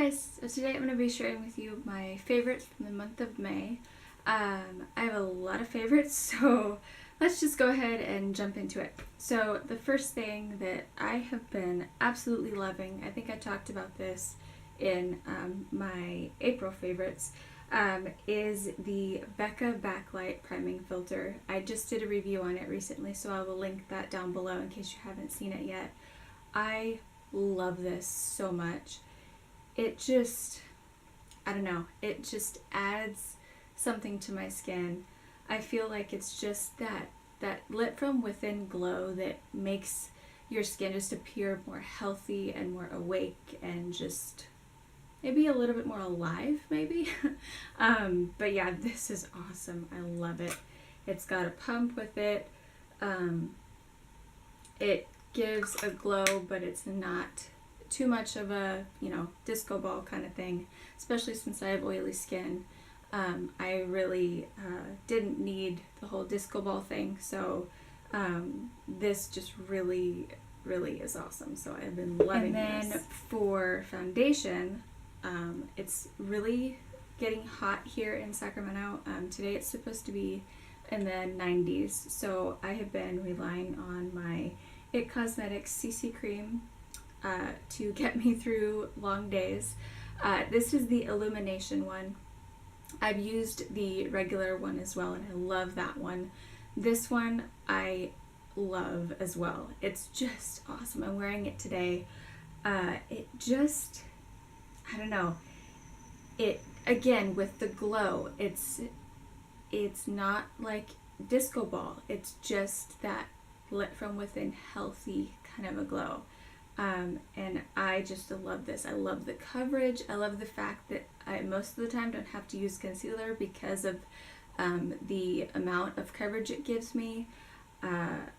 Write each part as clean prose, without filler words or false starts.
guys, so today I'm going to be sharing with you my favorites from the month of May. I have a lot of favorites, so let's just go ahead and jump into it. So the first thing that I have been absolutely loving, I think I talked about this in my April favorites, is the Becca Backlight Priming Filter. I just did a review on it recently, so I will link that down below in case you haven't seen it yet. I love this so much. It just, I don't know, it just adds something to my skin. I feel like it's just that lit from within glow that makes your skin just appear more healthy and more awake and just maybe a little bit more alive, maybe. But yeah, this is awesome. I love it. It's got a pump with it. It gives a glow, but it's not too much of a, disco ball kind of thing, especially since I have oily skin. I really didn't need the whole disco ball thing, so this just really is awesome. So I've been loving this. And then for foundation, it's really getting hot here in Sacramento. Today it's supposed to be in the 90s, so I have been relying on my IT Cosmetics CC cream to get me through long days. This is the Illumination one. I've used the regular one as well, and I love that one. This one I love as well. It's just awesome. I'm wearing it today. It just, I don't know. It, again, with the glow, it's not like disco ball. It's just that lit from within healthy kind of a glow. And I just love this. I love the coverage. I love the fact that I most of the time don't have to use concealer because of the amount of coverage it gives me. I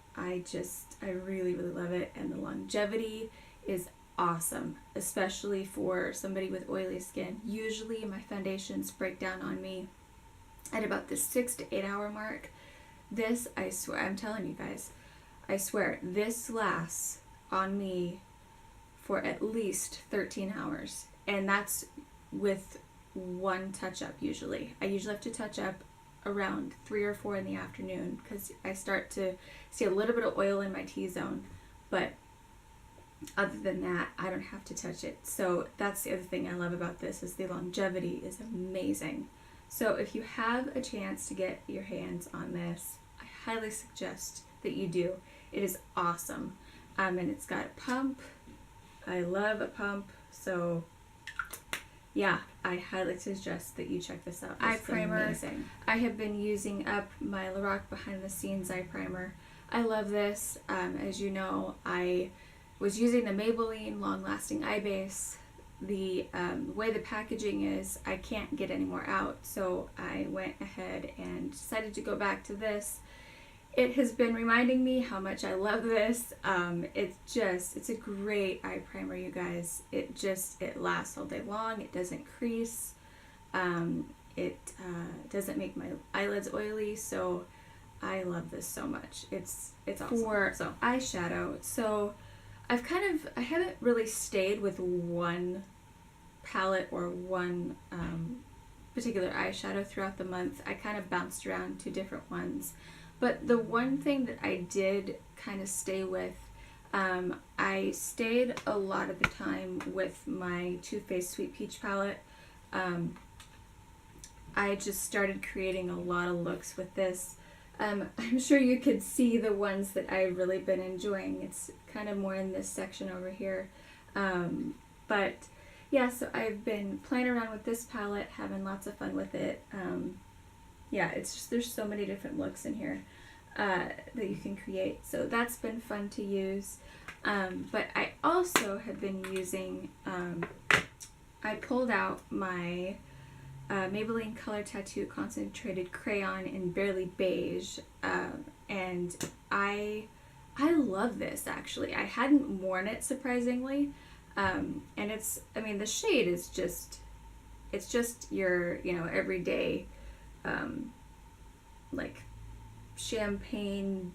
really love it, and the longevity is awesome, especially for somebody with oily skin. Usually my foundations break down on me at about the 6 to 8 hour mark. This, I swear, I'm telling you guys, I swear, this lasts on me for at least 13 hours. And that's with one touch-up usually. I usually have to touch up around 3 or 4 in the afternoon because I start to see a little bit of oil in my T-zone. But other than that, I don't have to touch it. So that's the other thing I love about this, is the longevity is amazing. So if you have a chance to get your hands on this, I highly suggest that you do. It is awesome. And it's got a pump. I love a pump. So yeah, I highly suggest that you check this out. Eye primer. Amazing. I have been using up my Lorac Behind the Scenes eye primer. I love this. As you know, I was using the Maybelline Long Lasting Eye Base. The way the packaging is, I can't get any more out. So I went ahead and decided to go back to this. It has been reminding me how much I love this. It's a great eye primer, you guys. It lasts all day long. It doesn't crease. It doesn't make my eyelids oily. So I love this so much. It's awesome. For eyeshadow, so I haven't really stayed with one palette or one particular eyeshadow throughout the month. I kind of bounced around to different ones. But the one thing that I did kind of stay with, I stayed a lot of the time with my Too Faced Sweet Peach palette. I just started creating a lot of looks with this. I'm sure you could see the ones that I've really been enjoying. It's kind of more in this section over here. But yeah, so I've been playing around with this palette, having lots of fun with it. Yeah, it's just, there's so many different looks in here that you can create. So that's been fun to use. But I also have been using, I pulled out my Maybelline Color Tattoo Concentrated Crayon in Barely Beige. And I love this, actually. I hadn't worn it, surprisingly. And the shade is just, it's just your, everyday like champagne-ish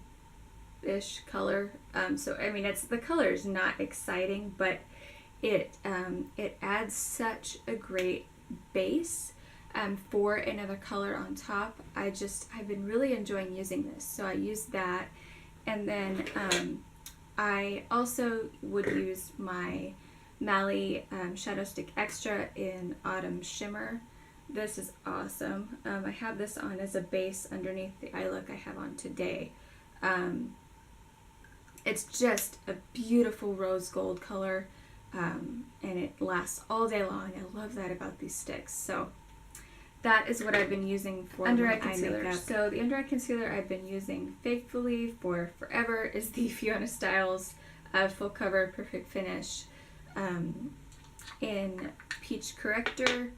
color. The color is not exciting, but it adds such a great base for another color on top. I've been really enjoying using this, so I use that. And then I also would use my Mally Shadow Stick Extra in Autumn Shimmer. This is awesome. I have this on as a base underneath the eye look I have on today. It's just a beautiful rose gold color, and it lasts all day long. I love that about these sticks. So that is what I've been using for under eye concealer. So the under eye concealer I've been using faithfully for forever is the Fiona Styles Full Cover Perfect Finish in Peach Corrector.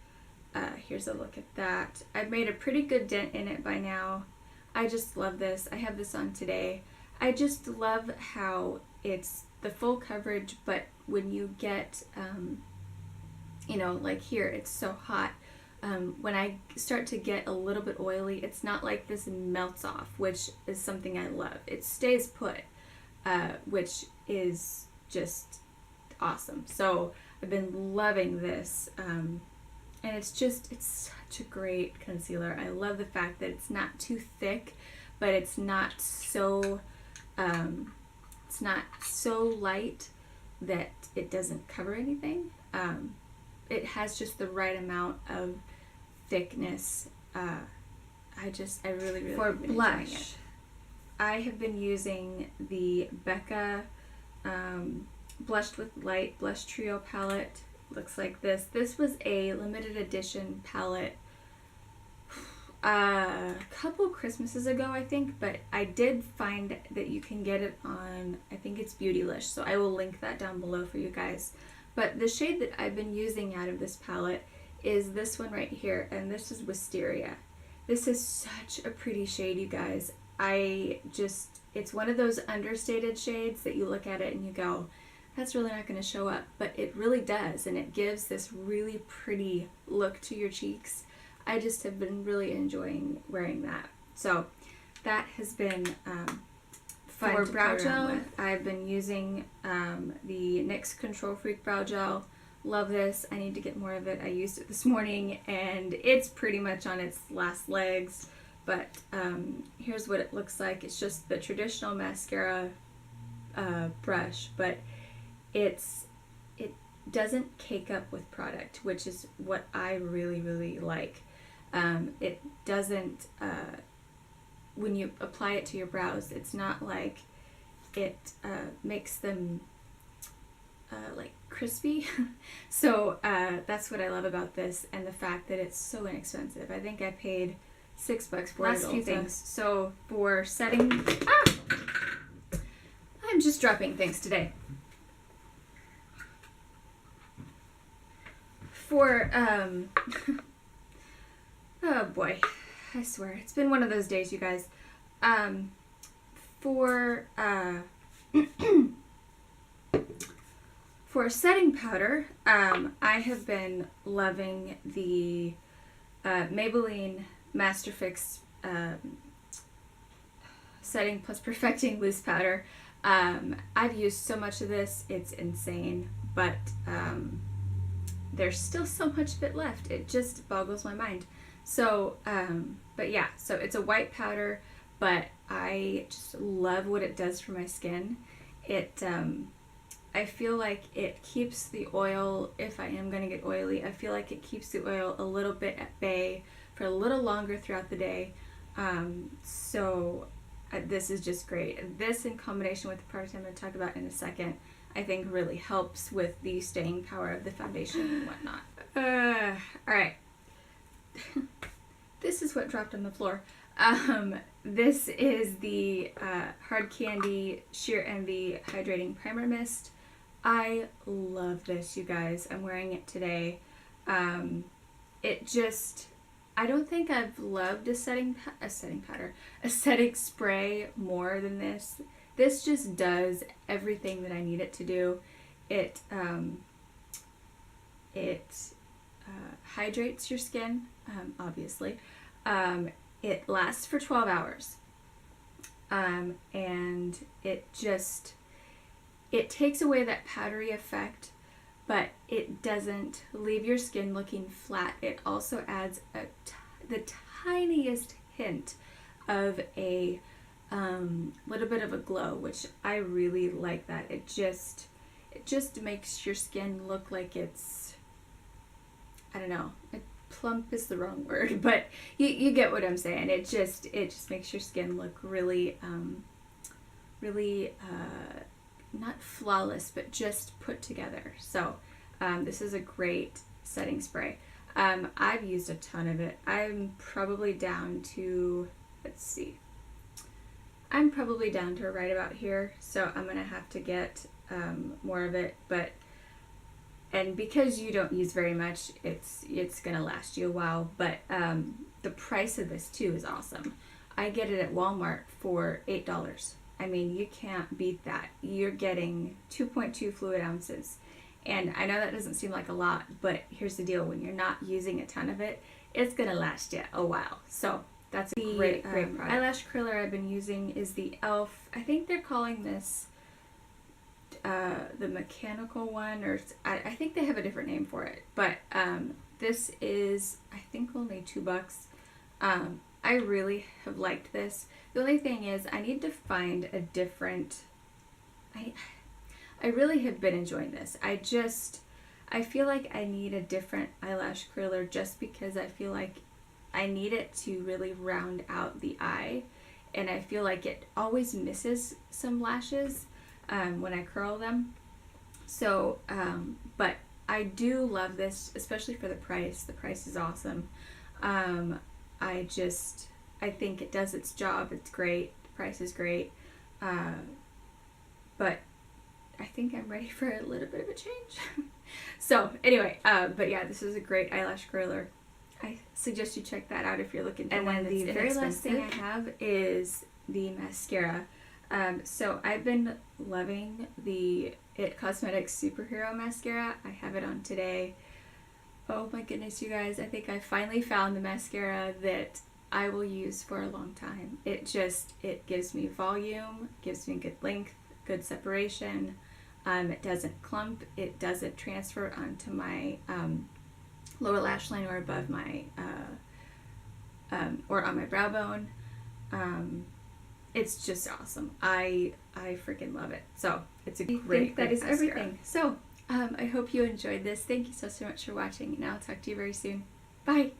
Here's a look at that. I've made a pretty good dent in it by now. I just love this. I have this on today. I just love how it's the full coverage, but when you get, like here, it's so hot. When I start to get a little bit oily, it's not like this melts off, which is something I love. It stays put, which is just awesome. So I've been loving this. And it's such a great concealer. I love the fact that it's not too thick, but it's not so light that it doesn't cover anything. It has just the right amount of thickness. I really for blush, I have been using the Becca Blushed with Light Blush Trio palette. Looks like this. This was a limited edition palette a couple Christmases ago, I think, but I did find that you can get it on, I think it's Beautylish, so I will link that down below for you guys. But the shade that I've been using out of this palette is this one right here, and this is Wisteria. This is such a pretty shade, you guys. It's one of those understated shades that you look at it and you go, that's really not going to show up, but it really does, and it gives this really pretty look to your cheeks. I just have been really enjoying wearing that. So that has been fun. For brow gel, I've been using the NYX Control Freak Brow Gel. Love this. I need to get more of it. I used it this morning, and it's pretty much on its last legs, but here's what it looks like. It's just the traditional mascara brush, but it doesn't cake up with product, which is what I really, really like. It doesn't, when you apply it to your brows, it's not like it makes them like crispy. So that's what I love about this, and the fact that it's so inexpensive. I think I paid $6 for it. Last few things. So for setting, I'm just dropping things today. For, oh boy, I swear, it's been one of those days, you guys. For setting powder, I have been loving the Maybelline Master Fix Setting Plus Perfecting Loose Powder. I've used so much of this, it's insane, but there's still so much of it left. It just boggles my mind. So, but yeah, so it's a white powder, but I just love what it does for my skin. I feel like it keeps the oil, if I am going to get oily, I feel like it keeps the oil a little bit at bay for a little longer throughout the day. This is just great. This, in combination with the product I'm going to talk about in a second, I think really helps with the staying power of the foundation and whatnot. Alright. This is what dropped on the floor. This is the Hard Candy Sheer Envy Hydrating Primer Mist. I love this, you guys. I'm wearing it today. I don't think I've loved a setting spray more than this. This just does everything that I need it to do. It hydrates your skin, obviously. It lasts for 12 hours. And it takes away that powdery effect but it doesn't leave your skin looking flat. It also adds the tiniest hint of a little bit of a glow, which I really like that. It just makes your skin look like it's, I don't know, plump is the wrong word, but you get what I'm saying. It just makes your skin look really not flawless, but just put together. So this is a great setting spray. I've used a ton of it. I'm probably down to, let's see, I'm probably down to right about here, so I'm gonna have to get more of it, and because you don't use very much, it's gonna last you a while. But the price of this too is awesome. I get it at Walmart for $8. I mean, you can't beat that. You're getting 2.2 fluid ounces. And I know that doesn't seem like a lot, but here's the deal. When you're not using a ton of it, it's going to last you a while. So that's a great product. Eyelash curler I've been using is the e.l.f. I think they're calling this the mechanical one, or I think they have a different name for it. But this is, I think, only $2. I really have liked this. The only thing is I need to find a different, I really have been enjoying this. I feel like I need a different eyelash curler just because I feel like I need it to really round out the eye. And I feel like it always misses some lashes when I curl them. So, but I do love this, especially for the price. The price is awesome. I think it does its job. It's great. The price is great. But I think I'm ready for a little bit of a change. So anyway, but yeah, this is a great eyelash curler. I suggest you check that out if you're looking for one. And then the very last thing I have is the mascara. So I've been loving the It Cosmetics Superhero Mascara. I have it on today. Oh my goodness, you guys. I think I finally found the mascara that I will use for a long time. It gives me volume, gives me good length, good separation. It doesn't clump. It doesn't transfer onto my lower lash line or above my, or on my brow bone. It's just awesome. I freaking love it. So it's a great that is mascara. Everything. So I hope you enjoyed this. Thank you so much for watching, and I'll talk to you very soon. Bye.